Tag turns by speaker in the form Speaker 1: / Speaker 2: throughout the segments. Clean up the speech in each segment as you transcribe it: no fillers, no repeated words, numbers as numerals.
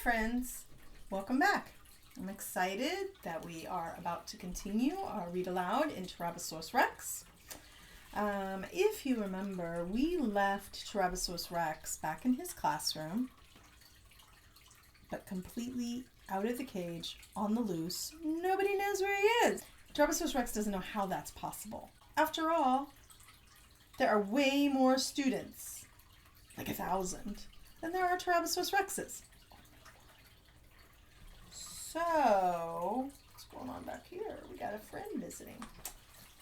Speaker 1: friends, welcome back. I'm excited that we are about to continue our read aloud in Tyrabbisaurus Rex. If you remember, we left Tyrabbisaurus Rex back in his classroom, but completely out of the cage, on the loose. Nobody knows where he is. Tyrabbisaurus Rex doesn't know how that's possible. After all, there are way more students, like 1,000, than there are Tyrabbisaurus Rexes. So, what's going on back here? We got a friend visiting.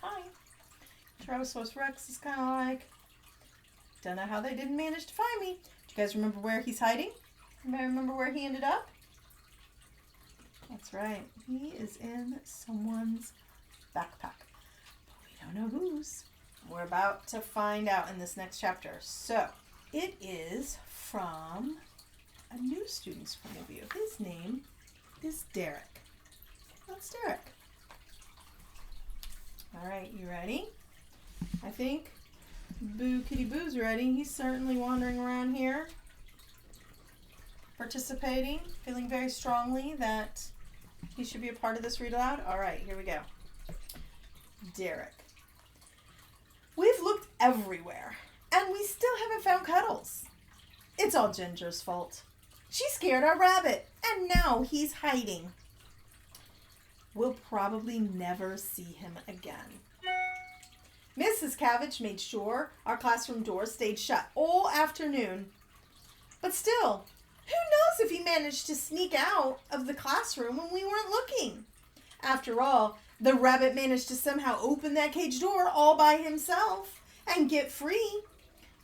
Speaker 1: Hi. Tyrabbisaurus Rex is kind of like, don't know how they didn't manage to find me. Do you guys remember where he's hiding? Anybody remember where he ended up? That's right. He is in someone's backpack. But we don't know whose. We're about to find out in this next chapter. So, it is from a new student's point of view. His name is Derek. That's Derek. All right, you ready? I think Boo Kitty Boo's ready. He's certainly wandering around here, participating, feeling very strongly that he should be a part of this read aloud. All right, here we go. Derek. We've looked everywhere, and we still haven't found Cuddles. It's all Ginger's fault. She scared our rabbit, and now he's hiding. We'll probably never see him again. Mrs. Cabbage made sure our classroom door stayed shut all afternoon. But still, who knows if he managed to sneak out of the classroom when we weren't looking? After all, the rabbit managed to somehow open that cage door all by himself and get free.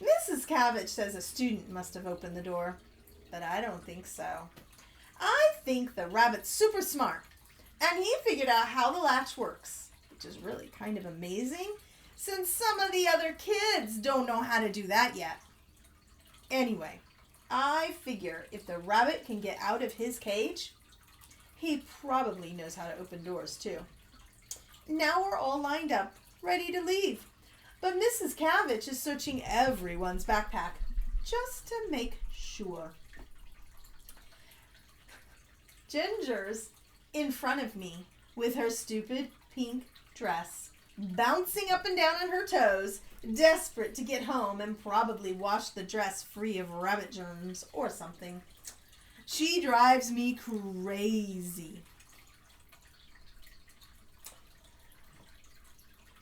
Speaker 1: Mrs. Cabbage says a student must have opened the door, but I don't think so. I think the rabbit's super smart, and he figured out how the latch works, which is really kind of amazing, since some of the other kids don't know how to do that yet. Anyway, I figure if the rabbit can get out of his cage, he probably knows how to open doors too. Now we're all lined up, ready to leave. But Mrs. Cabbage is searching everyone's backpack just to make sure. Ginger's in front of me with her stupid pink dress, bouncing up and down on her toes, desperate to get home and probably wash the dress free of rabbit germs or something. She drives me crazy.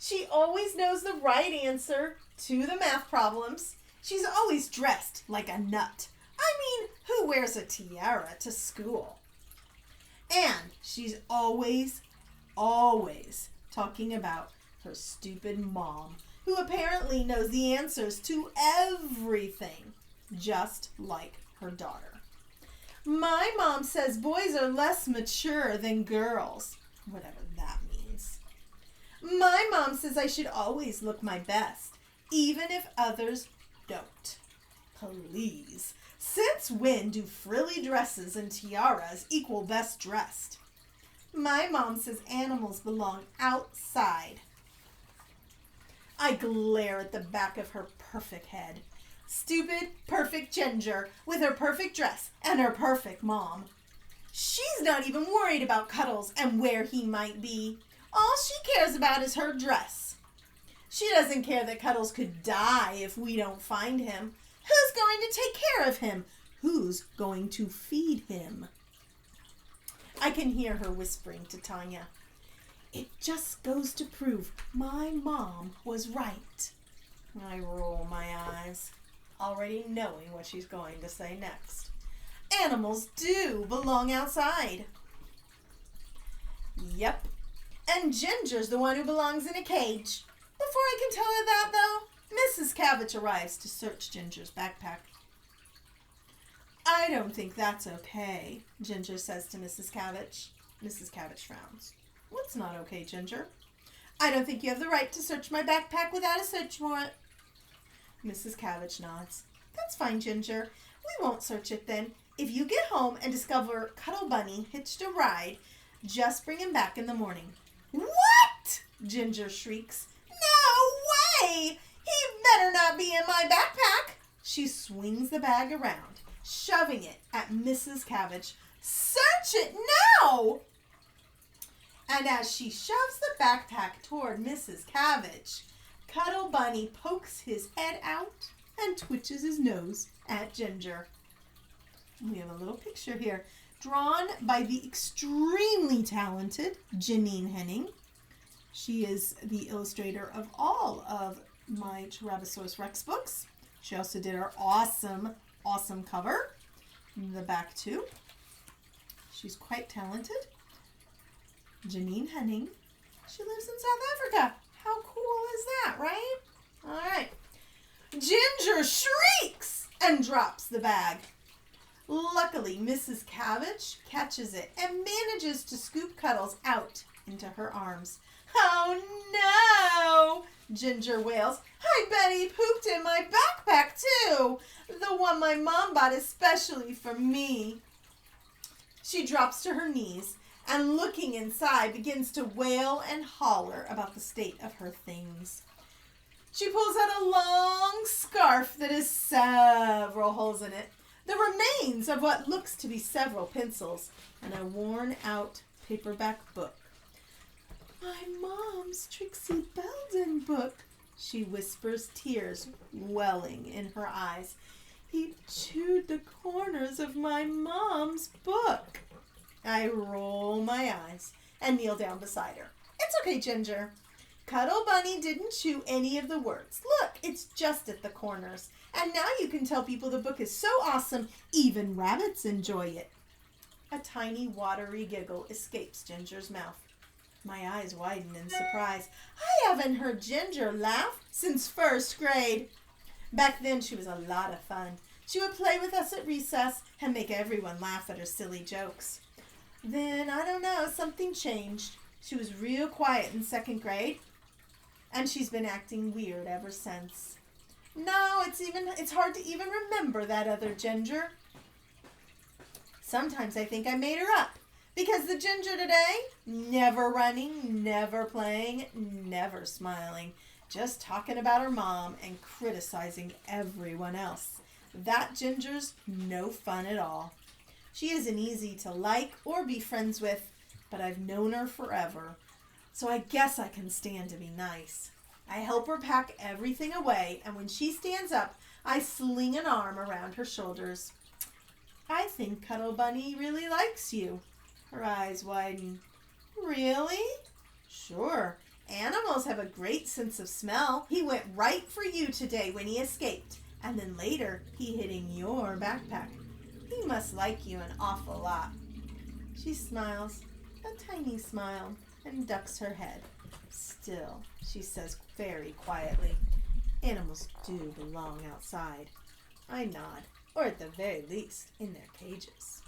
Speaker 1: She always knows the right answer to the math problems. She's always dressed like a nut. I mean, who wears a tiara to school? And she's always talking about her stupid mom, who apparently knows the answers to everything, just like her daughter. My mom says boys are less mature than girls, whatever that means. My mom says I should always look my best, even if others don't. Please, since when do frilly dresses and tiaras equal best dressed? My mom says animals belong outside. I glare at the back of her perfect head. Stupid, perfect Ginger with her perfect dress and her perfect mom. She's not even worried about Cuddles and where he might be. All she cares about is her dress. She doesn't care that Cuddles could die if we don't find him. Who's going to take care of him? Who's going to feed him? I can hear her whispering to Tanya. It just goes to prove my mom was right. I roll my eyes, already knowing what she's going to say next. Animals do belong outside. Yep. And Ginger's the one who belongs in a cage. Before I can tell her that, though, Mrs. Cabbage arrives to search Ginger's backpack. I don't think that's okay, Ginger says to Mrs. Cabbage. Mrs. Cabbage frowns. What's not okay, Ginger? I don't think you have the right to search my backpack without a search warrant. Mrs. Cabbage nods. That's fine, Ginger. We won't search it then. If you get home and discover Cuddle Bunny hitched a ride, just bring him back in the morning. What? Ginger shrieks. No way! He better not be in my backpack. She swings the bag around. shoving it at Mrs. Cabbage. "Search it now!" And as she shoves the backpack toward Mrs. Cabbage, Cuddle Bunny pokes his head out and twitches his nose at Ginger. We have a little picture here drawn by the extremely talented Janine Henning. She is the illustrator of all of my Tyrabbisaurus Rex books. She also did our awesome cover in the back too. She's quite talented. Janine Henning. She lives in South Africa. How cool is that, right? All right. Ginger shrieks and drops the bag. Luckily, Mrs. Cabbage catches it and manages to scoop Cuddles out into her arms. "Oh no!" Ginger wails. "I bet he pooped in my backpack too. The one my mom bought especially for me." She drops to her knees and, looking inside, begins to wail and holler about the state of her things. She pulls out a long scarf that has several holes in it, the remains of what looks to be several pencils, and a worn-out paperback book. "My mom's Trixie Belden book," she whispers, tears welling in her eyes. "He chewed the corners of my mom's book." I roll my eyes and kneel down beside her. "It's okay, Ginger. Cuddle Bunny didn't chew any of the words. Look, it's just at the corners. And now you can tell people the book is so awesome, even rabbits enjoy it." A tiny watery giggle escapes Ginger's mouth. My eyes widen in surprise. I haven't heard Ginger laugh since first grade. Back then she was a lot of fun. She would play with us at recess and make everyone laugh at her silly jokes. Then, I don't know, something changed. She was real quiet in second grade, and she's been acting weird ever since. No, it's hard to even remember that other Ginger. Sometimes I think I made her up, because the Ginger today, never running, never playing, never smiling, just talking about her mom and criticizing everyone else. That Ginger's no fun at all. She isn't easy to like or be friends with, but I've known her forever, so I guess I can stand to be nice. I help her pack everything away, and when she stands up, I sling an arm around her shoulders. "I think Cuddle Bunny really likes you." Her eyes widen. "Really?" "Sure. Animals have a great sense of smell. He went right for you today when he escaped, and then later he hid in your backpack. He must like you an awful lot." She smiles, a tiny smile, and ducks her head. "Still," she says very quietly, "animals do belong outside." I nod, or at the very least, in their cages.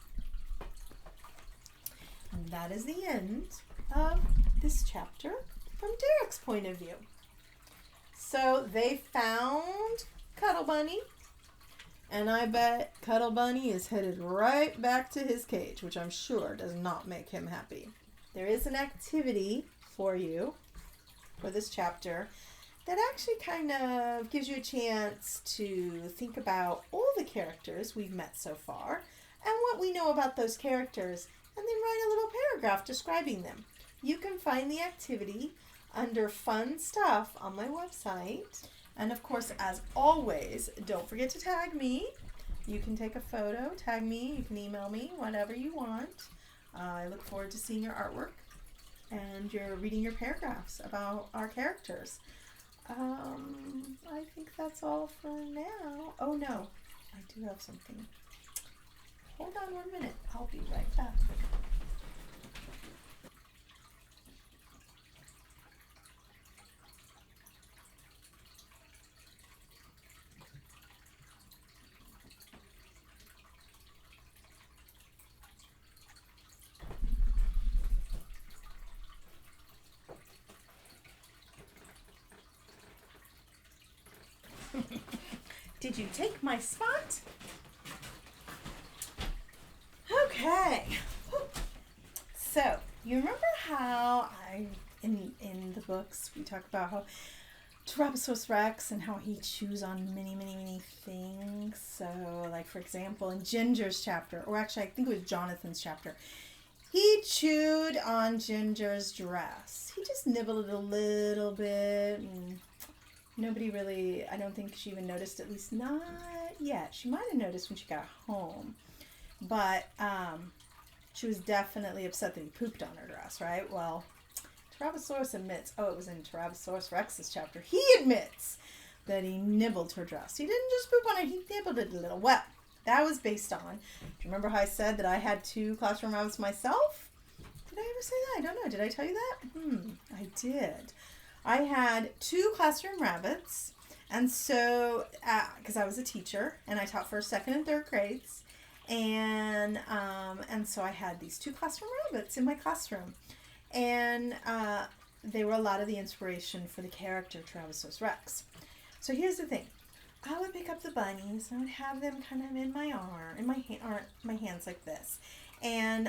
Speaker 1: And that is the end of this chapter from Derek's point of view. So they found Cuddle Bunny, and I bet Cuddle Bunny is headed right back to his cage, which I'm sure does not make him happy. There is an activity for you for this chapter that actually kind of gives you a chance to think about all the characters we've met so far and what we know about those characters, and then write a little paragraph describing them. You can find the activity under Fun Stuff on my website. And of course, as always, don't forget to tag me. You can take a photo, tag me, you can email me, whatever you want. I look forward to seeing your artwork and you're reading your paragraphs about our characters. I think that's all for now. Oh no, I do have something. Hold on 1 minute. I'll be right back. Did you take my spot? Okay. So, you remember how in the books we talk about how Tyrabbisaurus Rex and how he chews on many, many, many things. So, like, for example, in Ginger's chapter, or actually I think it was Jonathan's chapter, he chewed on Ginger's dress. He just nibbled it a little bit, and nobody really, I don't think she even noticed, at least not yet. She might have noticed when she got home. But she was definitely upset that he pooped on her dress, right? Well, Tyrabbisaurus admits, it was in Tyrabbisaurus Rex's chapter, he admits that he nibbled her dress. He didn't just poop on it, he nibbled it a little. Well, that was based on, do you remember how I said that I had 2 classroom rabbits myself? Did I ever say that? I don't know. Did I tell you that? I did. I had 2 classroom rabbits, and so, because I was a teacher, and I taught 1st, 2nd, and 3rd grades, and so I had these 2 classroom rabbits in my classroom, and they were a lot of the inspiration for the character Tyrabbisaurus Rex. So here's the thing. I would pick up the bunnies, and I would have them kind of in my arm, in my hands like this, and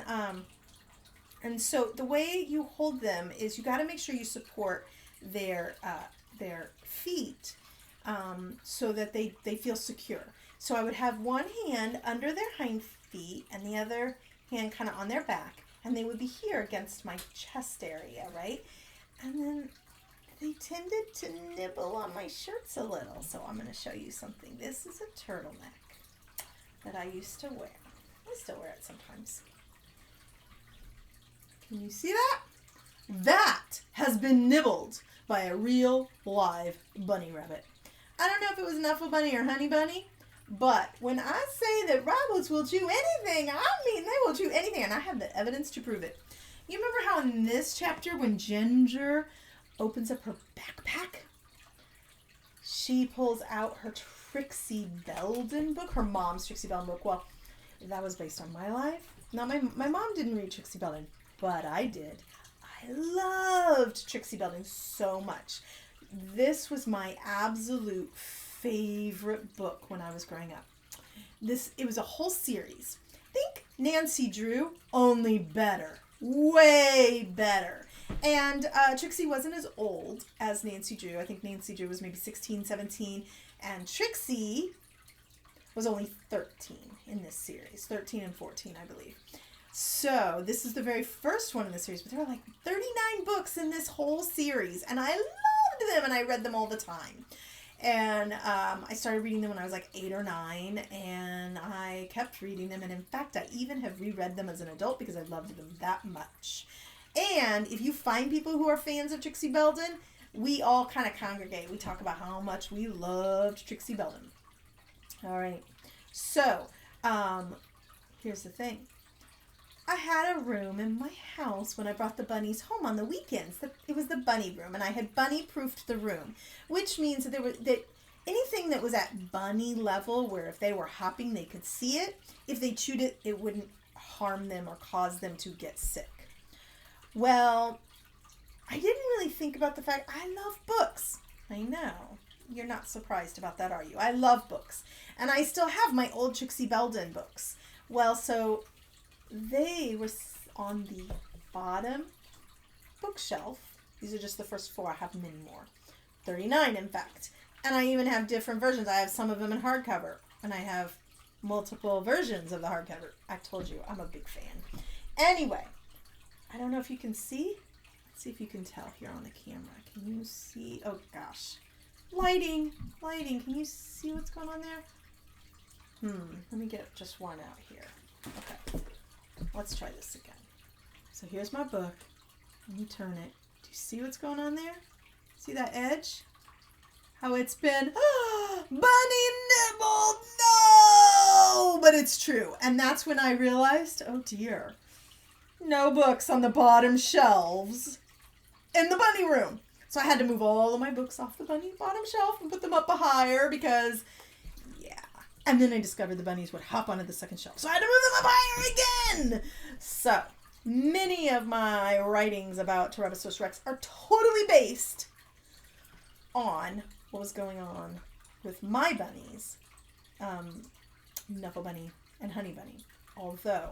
Speaker 1: so the way you hold them is you got to make sure you support their feet so that they feel secure. So I would have one hand under their hind feet and the other hand kind of on their back, and they would be here against my chest area, right? And then they tended to nibble on my shirts a little. So I'm going to show you something. This is a turtleneck that I used to wear. I still wear it sometimes. Can you see that? That has been nibbled by a real live bunny rabbit. I don't know if it was an apple bunny or honey bunny, but when I say that rabbits will chew anything, I mean they will chew anything, and I have the evidence to prove it. You remember how in this chapter when Ginger opens up her backpack, she pulls out her Trixie Belden book, her mom's Trixie Belden book. Well, that was based on my life. Now, my mom didn't read Trixie Belden, but I did. I loved Trixie Belden so much. This was my absolute favorite book when I was growing up. It was a whole series. Think Nancy Drew, only better. Way better. And Trixie wasn't as old as Nancy Drew. I think Nancy Drew was maybe 16, 17. And Trixie was only 13 in this series. 13 and 14, I believe. So this is the very first one in the series. But there were like 39 books in this whole series. And I loved them, and I read them all the time. And I started reading them when I was like 8 or 9. And I kept reading them. And in fact, I even have reread them as an adult because I loved them that much. And if you find people who are fans of Trixie Belden, we all kind of congregate. We talk about how much we loved Trixie Belden. All right. So, here's the thing. I had a room in my house when I brought the bunnies home on the weekends. It was the bunny room, and I had bunny-proofed the room, which means that anything that was at bunny level, where if they were hopping, they could see it. If they chewed it, it wouldn't harm them or cause them to get sick. Well, I didn't really think about the fact I love books. I know. You're not surprised about that, are you? I love books. And I still have my old Trixie Belden books. Well, so they were on the bottom bookshelf. These are just the first 4. I have many more. 39, in fact. And I even have different versions. I have some of them in hardcover. And I have multiple versions of the hardcover. I told you, I'm a big fan. Anyway. I don't know if you can see. Let's see if you can tell here on the camera. Can you see? Oh, gosh. Lighting. Can you see what's going on there? Let me get just one out here. Okay. Let's try this again. So here's my book. Let me turn it. Do you see what's going on there? See that edge? How it's been bunny nibbled. No! But it's true. And that's when I realized, oh, dear. No books on the bottom shelves in the bunny room. So I had to move all of my books off the bunny bottom shelf and put them up higher because, yeah. And then I discovered the bunnies would hop onto the second shelf. So I had to move them up higher again. So many of my writings about Tyrabbisaurus Rex are totally based on what was going on with my bunnies, Knuckle Bunny and Honey Bunny. Although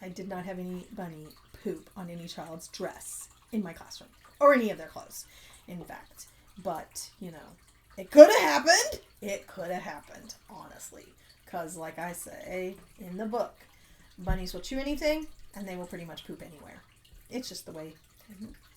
Speaker 1: I did not have any bunny poop on any child's dress in my classroom. or any of their clothes, in fact. But, you know, it could have happened. It could have happened, honestly. Because, like I say in the book, bunnies will chew anything, and they will pretty much poop anywhere. It's just the way,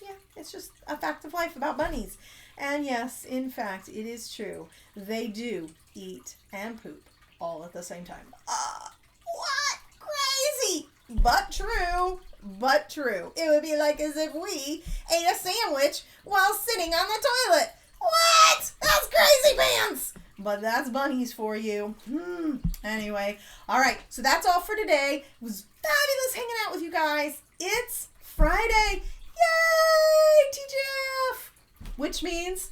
Speaker 1: yeah, it's just a fact of life about bunnies. And yes, in fact, it is true. They do eat and poop all at the same time. What? Crazy! But true. But true. It would be like as if we ate a sandwich while sitting on the toilet. What? That's crazy pants! But that's bunnies for you. Anyway, all right. So that's all for today. It was fabulous hanging out with you guys. It's Friday. Yay! TGIF! Which means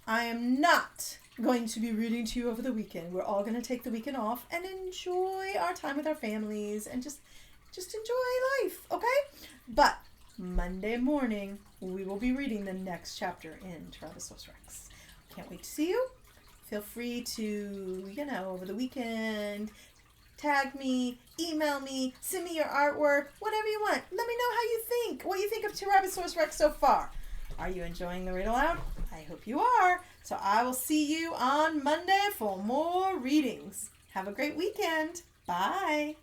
Speaker 1: I am not going to be reading to you over the weekend. We're all going to take the weekend off and enjoy our time with our families and just enjoy life, okay? But Monday morning, we will be reading the next chapter in Tyrabbisaurus Rex. Can't wait to see you. Feel free to, over the weekend, tag me, email me, send me your artwork, whatever you want. Let me know how you think, what you think of Tyrabbisaurus Rex so far. Are you enjoying the read aloud? I hope you are. So I will see you on Monday for more readings. Have a great weekend. Bye.